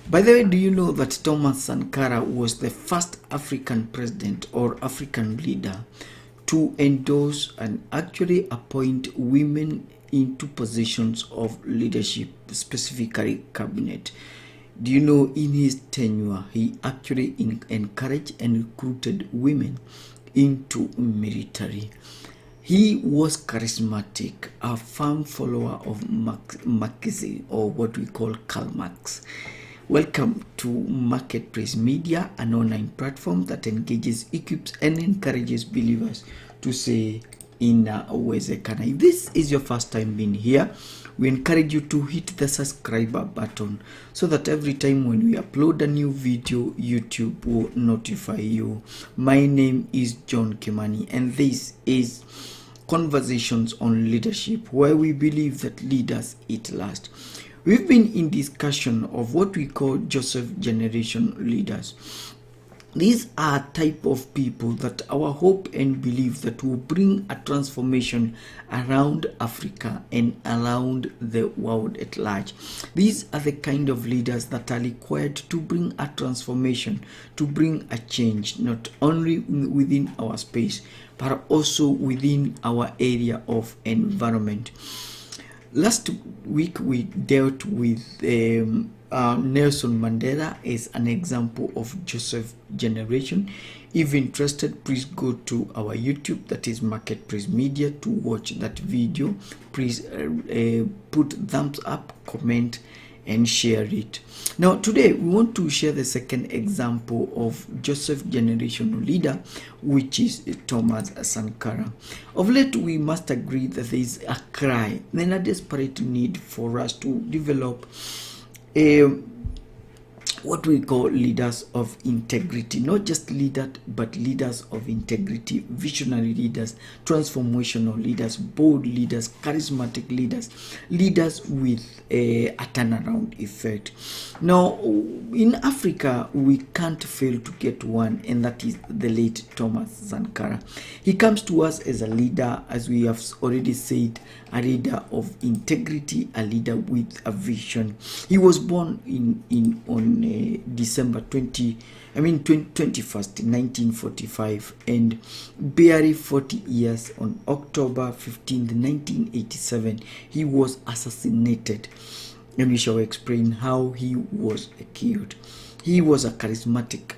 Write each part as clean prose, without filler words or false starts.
By the way, do you know that Thomas Sankara was the first African president or African leader to endorse and actually appoint women into positions of leadership, specifically cabinet? Do you know in his tenure, he actually encouraged and recruited women into military? He was charismatic, a firm follower of Marxism, or what we call Karl Marx. Welcome to Marketplace Media, an online platform that engages, equips, and encourages believers to say inawezekana. If this is your first time being here, we encourage you to hit the subscriber button so that every time when we upload a new video, YouTube will notify you. My name is John Kimani, and this is Conversations on Leadership, where we believe that leaders eat last. We've been in discussion of what we call Joseph generation leaders. These are type of people that our hope and belief that will bring a transformation around Africa and around the world at large. These are the kind of leaders that are required to bring a transformation, to bring a change, not only within our space, but also within our area of environment. Last week we dealt with Nelson Mandela as an example of Joseph generation. If interested, please go to our YouTube, that is Marketplace Media, to watch that video. Please put thumbs up, comment, and share it. Now today we want to share the second example of Joseph generation leader, which is Thomas Sankara. Of late we must agree that there is a cry and a desperate need for us to develop what we call leaders of integrity. Not just leaders, but leaders of integrity, visionary leaders, transformational leaders, bold leaders, charismatic leaders, leaders with a turnaround effect. Now, in Africa, we can't fail to get one, and that is the late Thomas Sankara. He comes to us as a leader, as we have already said, a leader of integrity, a leader with a vision. He was born on December 21st, 1945, and barely 40 years on October 15th, 1987, he was assassinated. And we shall explain how he was killed. He was a charismatic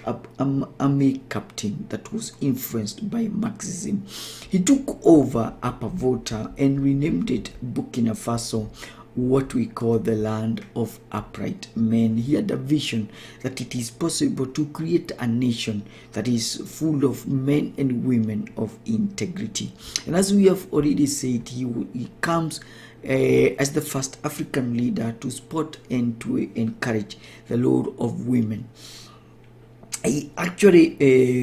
army captain that was influenced by Marxism. He took over Upper Volta and renamed it Burkina Faso, what we call the land of upright men. He had a vision that it is possible to create a nation that is full of men and women of integrity. And as we have already said, he comes as the first African leader to support and to encourage the role of women. He actually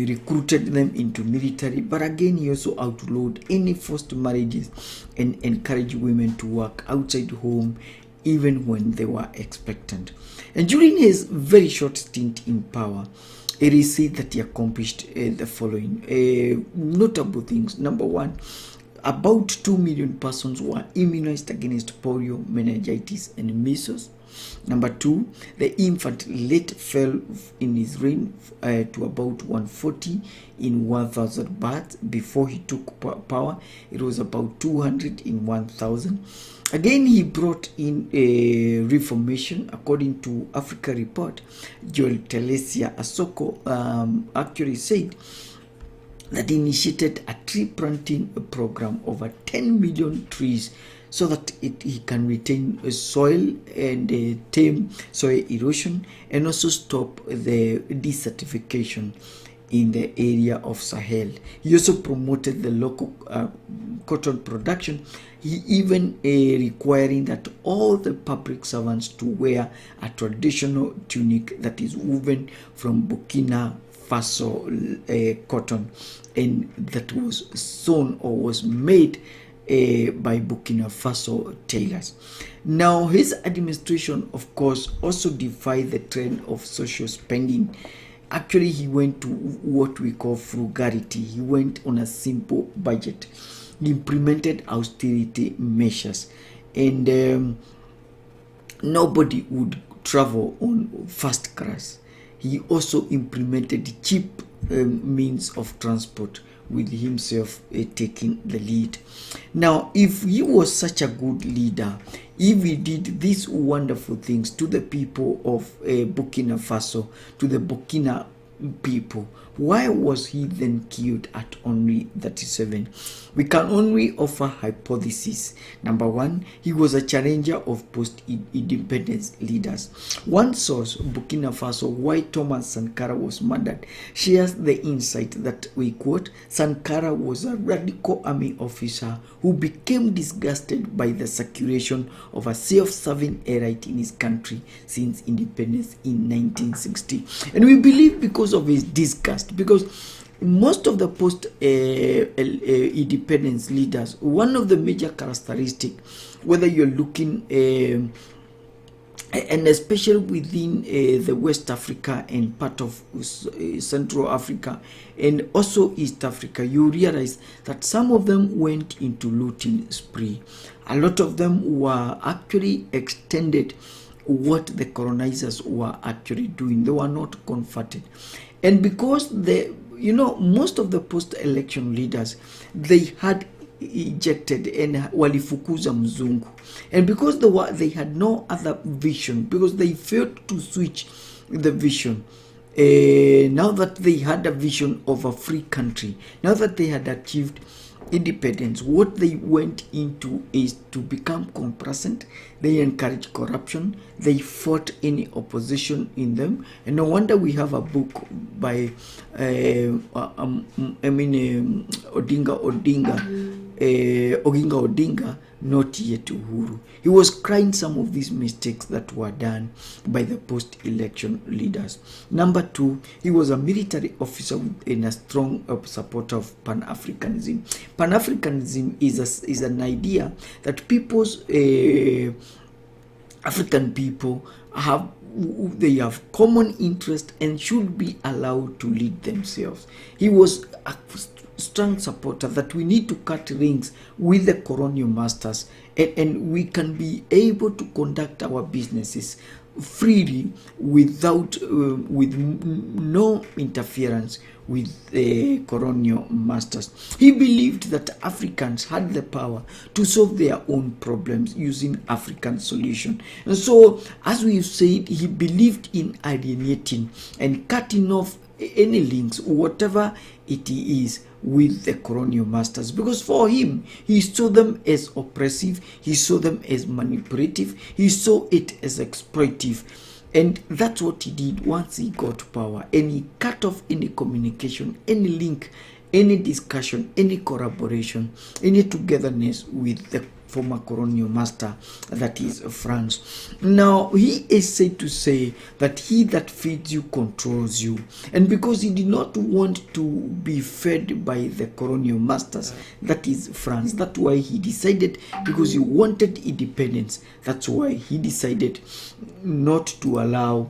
recruited them into military, but again he also outlawed any forced marriages and encouraged women to work outside home even when they were expectant. And during his very short stint in power, it is said that he accomplished the following notable things. Number one, about 2 million persons were immunized against polio, meningitis, and measles. Number two, the infant rate fell in his reign to about 140 in 1,000 births. Before he took power, it was about 200 in 1,000. Again, he brought in a reformation. According to Africa Report, Joel Telesia Asoko actually said that he initiated a tree planting program over 10 million trees so that he can retain soil and tame soil erosion and also stop the desertification in the area of Sahel. He also promoted the local cotton production. He even requiring that all the public servants to wear a traditional tunic that is woven from Burkina Faso cotton, and that was sewn or was made by Burkina Faso tailors. Now, his administration, of course, also defied the trend of social spending. Actually, he went to what we call frugality. He went on a simple budget. He implemented austerity measures, and nobody would travel on first class. He also implemented cheap means of transport, with himself taking the lead. Now, if he was such a good leader, if he did these wonderful things to the people of Burkina Faso, to the Burkina people, why was he then killed at only 37? We can only offer hypotheses. Number one, he was a challenger of post-independence leaders. One source, Burkina Faso, why Thomas Sankara was murdered, shares the insight that, we quote, Sankara was a radical army officer who became disgusted by the circulation of a self-serving elite in his country since independence in 1960. And we believe because of his disgust, because most of the post-independence leaders, one of the major characteristics, whether you're looking and especially within the West Africa and part of Central Africa and also East Africa, you realize that some of them went into looting spree. A lot of them were actually extended what the colonizers were actually doing. They were not comforted. And because most of the post-election leaders, they had ejected and walifukuza mzungu, and because they had no other vision, because they failed to switch the vision, now that they had a vision of a free country, now that they had achieved independence, what they went into is to become complacent. They encouraged corruption. They fought any opposition in them. And no wonder we have a book by Oginga Odinga, Not Yet Uhuru. He was crying some of these mistakes that were done by the post-election leaders. Number two, he was a military officer and a strong supporter of Pan-Africanism. Pan-Africanism is an idea that African people have common interest and should be allowed to lead themselves. He was a strong supporter that we need to cut rings with the colonial masters, and we can be able to conduct our businesses freely without with no interference with the colonial masters. He believed that Africans had the power to solve their own problems using African solution. And so, as we've said, he believed in alienating and cutting off any links, whatever it is, with the colonial masters, because for him, he saw them as oppressive, he saw them as manipulative, he saw it as exploitive. And that's what he did once he got power, and he cut off any communication, any link, any discussion, any collaboration, any togetherness with the former colonial master, that is France. Now, he is said to say that he that feeds you controls you. And because he did not want to be fed by the colonial masters, that is France, that's why he decided, because he wanted independence, that's why he decided not to allow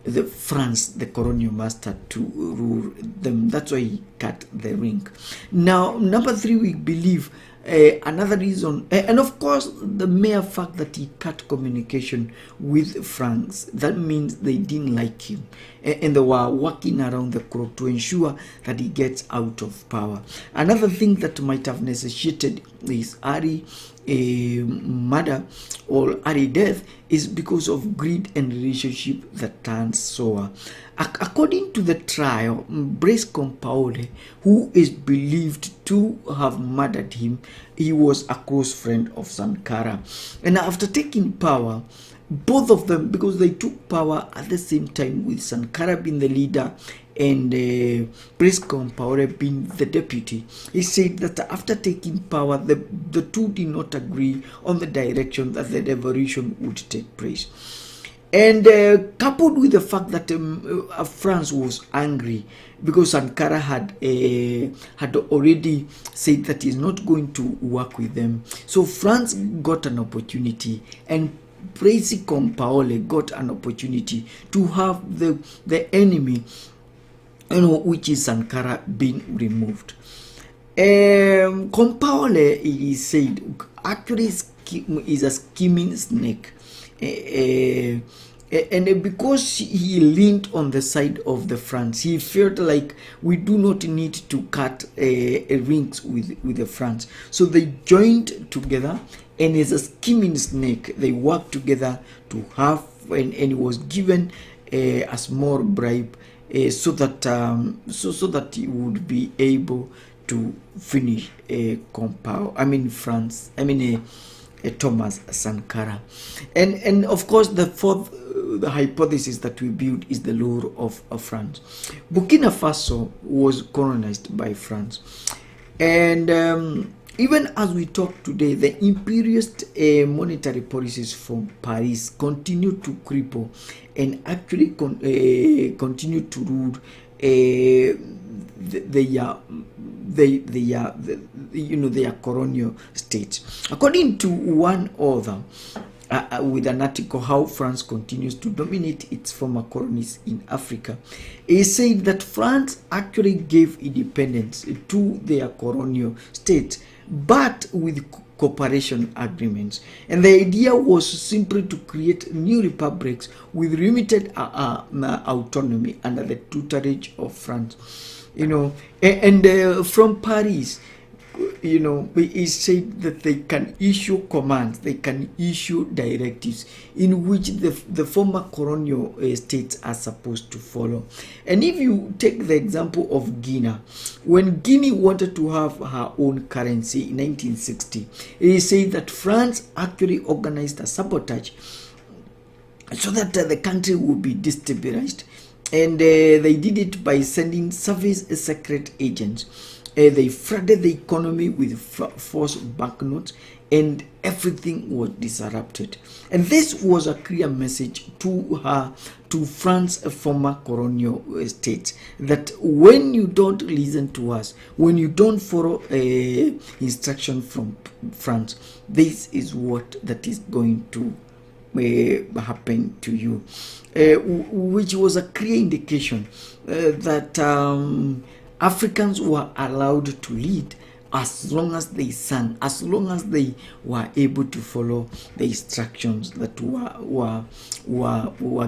the France, the colonial master, to rule them. That's why he cut the ring. Now, number three, we believe another reason, and of course, the mere fact that he cut communication with France, that means they didn't like him, and they were working around the clock to ensure that he gets out of power. Another thing that might have necessitated his early murder or early death is because of greed and relationship that turned sour. According to the trial, Blaise Compaoré, who is believed to have murdered him, he was a close friend of Sankara. And after taking power, both of them, because they took power at the same time, with Sankara being the leader and Blaise Compaoré being the deputy, he said that after taking power, the two did not agree on the direction that the revolution would take place. And coupled with the fact that France was angry because Sankara had already said that he's not going to work with them, so France got an opportunity, and Blaise Compaoré got an opportunity to have the enemy, which is Sankara, being removed. Compaore, it is said, actually is a scheming snake. And because he leaned on the side of the France, he felt like we do not need to cut rings with the France. So they joined together, and as a scheming snake, they worked together to have, and he was given a small bribe so that so that he would be able to finish France. Thomas Sankara. And of course, the fourth the hypothesis that we build is the lure of France. Burkina Faso was colonized by France. And even as we talk today, the imperialist monetary policies from Paris continue to cripple and actually continue to rule their colonial states. According to one author, with an article, How France Continues to Dominate Its Former Colonies in Africa, he said that France actually gave independence to their colonial states, but with cooperation agreements. And the idea was simply to create new republics with limited autonomy under the tutelage of France. And from Paris, it said that they can issue commands, they can issue directives in which the former colonial states are supposed to follow. And if you take the example of Guinea, when Guinea wanted to have her own currency in 1960, it said that France actually organized a sabotage so that the country would be destabilized. And they did it by sending service secret agents. They flooded the economy with false banknotes, and everything was disrupted. And this was a clear message to France's former colonial states, that when you don't listen to us, when you don't follow instruction from France, this is what that is going to happen to you, which was a clear indication that Africans were allowed to lead as long as they sang, as long as they were able to follow the instructions that were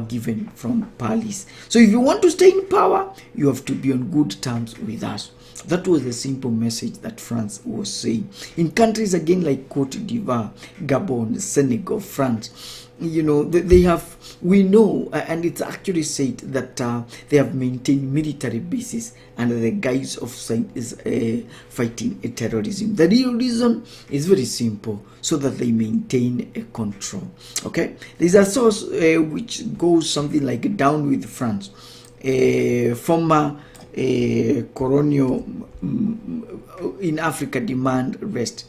given from Paris. So if you want to stay in power, you have to be on good terms with us. That was the simple message that France was saying. In countries again like Cote d'Ivoire, Gabon, Senegal, France, they have, we know, and it's actually said that they have maintained military bases under the guise of fighting terrorism. The real reason is very simple, so that they maintain a control. Okay, there's a source which goes something like "Down with France," former colonial in Africa demand rest.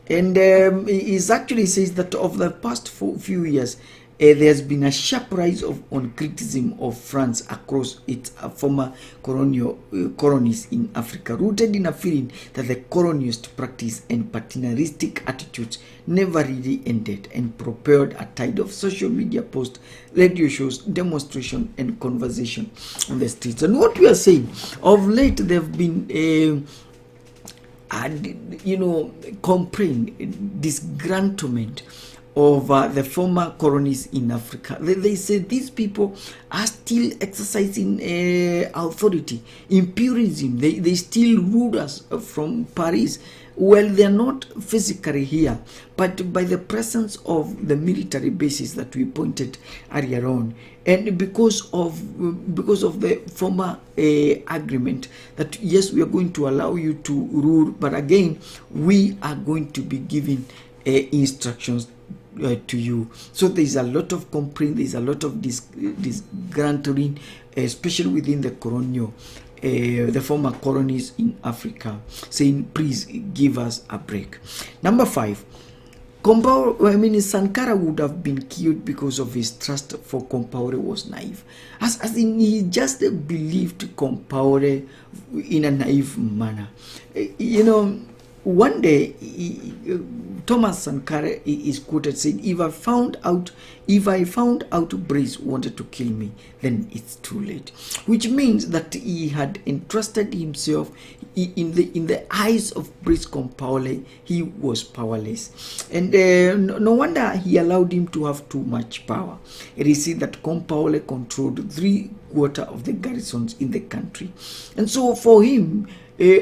And it actually says that of the past few years, there's been a sharp rise on criticism of France across its former colonies in Africa, rooted in a feeling that the colonialist practice and paternalistic attitudes never really ended, and propelled a tide of social media posts, radio shows, demonstration, and conversation on the streets. And what we are saying, of late, there have been complaint, disgruntlement of the former colonies in Africa. They say these people are still exercising authority, imperialism. They still rule us from Paris. Well, they're not physically here, but by the presence of the military bases that we pointed earlier on, and because of the former agreement that yes, we are going to allow you to rule, but again, we are going to be giving instructions to you. So there's a lot of complaint, there's a lot of disgruntling, especially within the colonial, the former colonies in Africa, saying, please give us a break. Number 5, Sankara would have been killed because of his trust for Compaore was naive. As in, he just believed Compaore in a naive manner. One day, Thomas Sankara is quoted saying, if I found out Brice wanted to kill me, then it's too late. Which means that he had entrusted himself in the eyes of Brice Compaoré, he was powerless, and no wonder he allowed him to have too much power. It is said that Compaoré controlled 3/4 of the garrisons in the country, and so for him,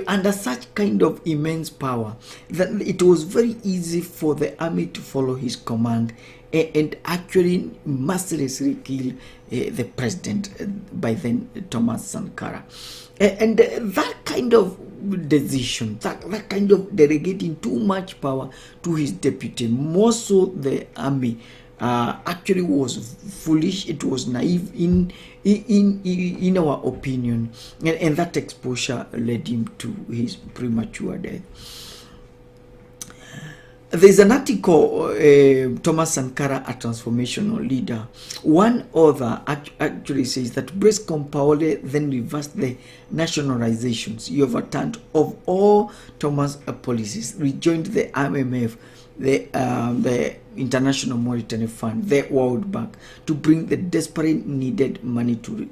under such kind of immense power, that it was very easy for the army to follow his command and actually mercilessly kill the president, by then Thomas Sankara. And that kind of decision, that kind of delegating too much power to his deputy, more so the army, actually was foolish. It was naive in our opinion, and that exposure led him to his premature death. There's an article, Thomas Sankara, a transformational leader. One author actually says that Brice Compaoré then reversed the nationalizations he overturned of all Thomas' policies, rejoined the IMF, the International Monetary Fund, the World Bank, to bring the desperate needed money to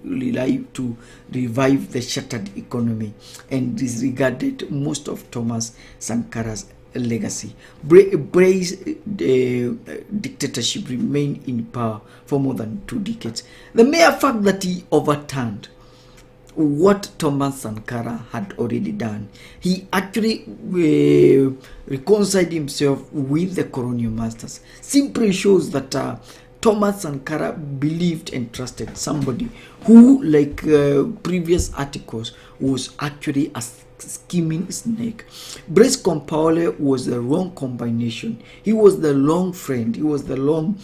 revive the shattered economy, and disregarded most of Thomas Sankara's legacy. Brice's dictatorship remained in power for more than 2 decades. The mere fact that he overturned what Thomas Sankara had already done, he actually reconciled himself with the colonial masters, simply shows that Thomas Sankara believed and trusted somebody who, like previous articles, was actually a scheming snake. Brice Compaoré was the wrong combination. He was the long friend. He was the long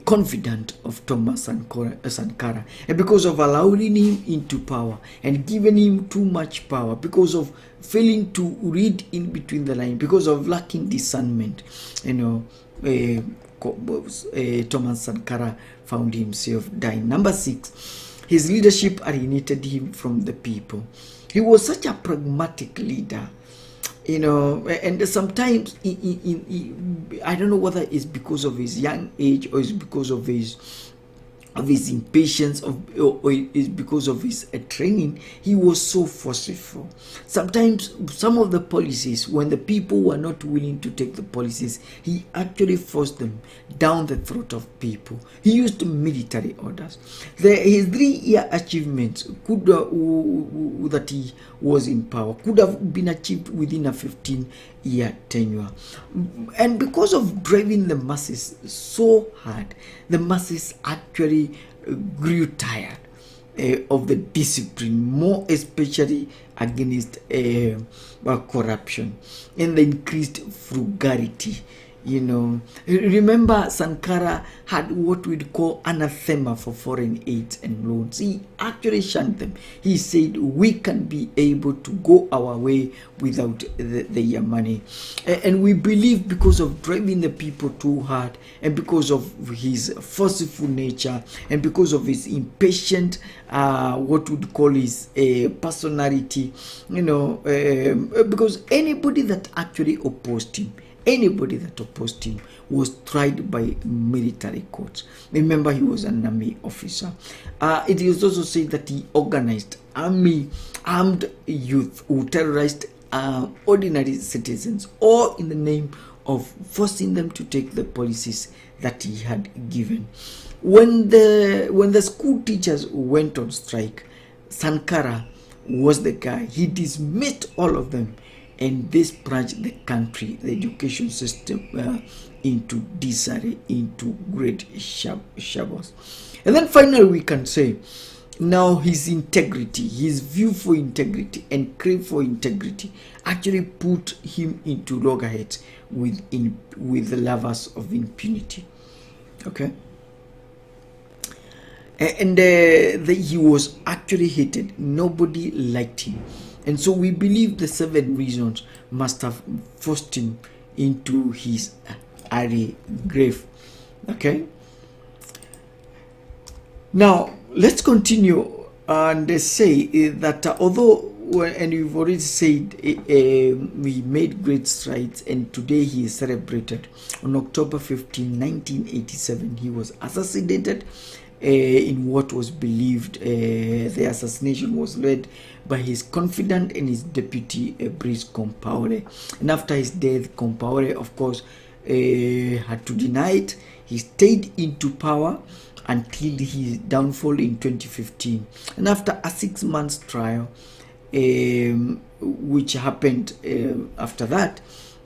confidant of Thomas Sankara. And because of allowing him into power and giving him too much power, because of failing to read in between the lines, because of lacking discernment, Thomas Sankara found himself dying. Number 6, his leadership alienated him from the people. He was such a pragmatic leader, and sometimes I don't know whether it's because of his young age or it's because of his impatience, or it's because of his training. He was so forceful. Sometimes some of the policies, when the people were not willing to take the policies, he actually forced them down the throat of people. He used military orders. His 3-year achievements that he was in power could have been achieved within a 15-year tenure. And because of driving the masses so hard, the masses actually grew tired of the discipline, more especially against corruption and the increased frugality. Remember, Sankara had what we'd call anathema for foreign aid and loans. He actually shunned them. He said, we can be able to go our way without their money. And we believe, because of driving the people too hard, and because of his forceful nature, and because of his impatient, what we'd call his personality, because anybody that actually opposed him, was tried by military courts. Remember, he was an army officer. It is also said that he organized armed youth who terrorized ordinary citizens, all in the name of forcing them to take the policies that he had given. When the school teachers went on strike, Sankara was the guy. He dismissed all of them, and this plunged the country, the education system, into disarray, into great shambles. And then finally we can say, now his integrity, his view for integrity and crave for integrity actually put him into loggerheads with the lovers of impunity. Okay? And he was actually hated. Nobody liked him. And so we believe the 7 reasons must have forced him into his early grave. Okay? Now, let's continue and say that although, and we've already said, we made great strides, and today he is celebrated. On October 15, 1987, he was assassinated in what was believed the assassination was led by his confidant and his deputy, Brice Compaoré. And after his death, Compaoré, of course, had to deny it. He stayed into power until his downfall in 2015. And after a 6 months trial, which happened after that,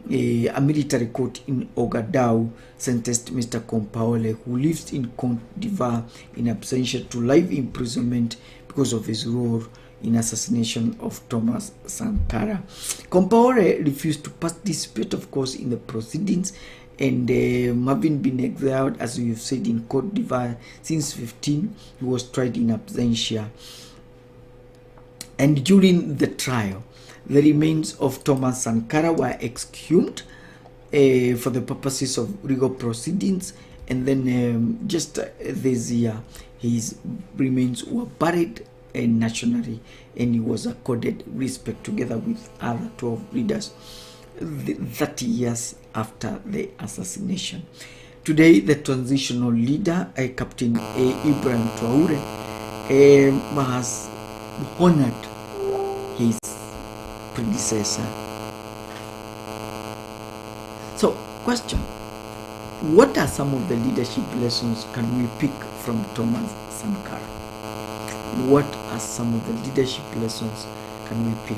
a military court in Ouagadougou sentenced Mr. Compaoré, who lives in Côte d'Ivoire, in absentia, to life imprisonment because of his role in assassination of Thomas Sankara. Compaoré refused to participate, of course, in the proceedings, and having been exiled, as we've said, in Côte d'Ivoire since 15, he was tried in absentia. And during the trial, the remains of Thomas Sankara were exhumed for the purposes of legal proceedings, and then just this year, his remains were buried nationally, and he was accorded respect together with other 12 leaders 30 years after the assassination. Today, the transitional leader, Captain Ibrahim Traoré, has honored his predecessor. So, question: what are some of the leadership lessons can we pick from Thomas Sankara? What are some of the leadership lessons can we pick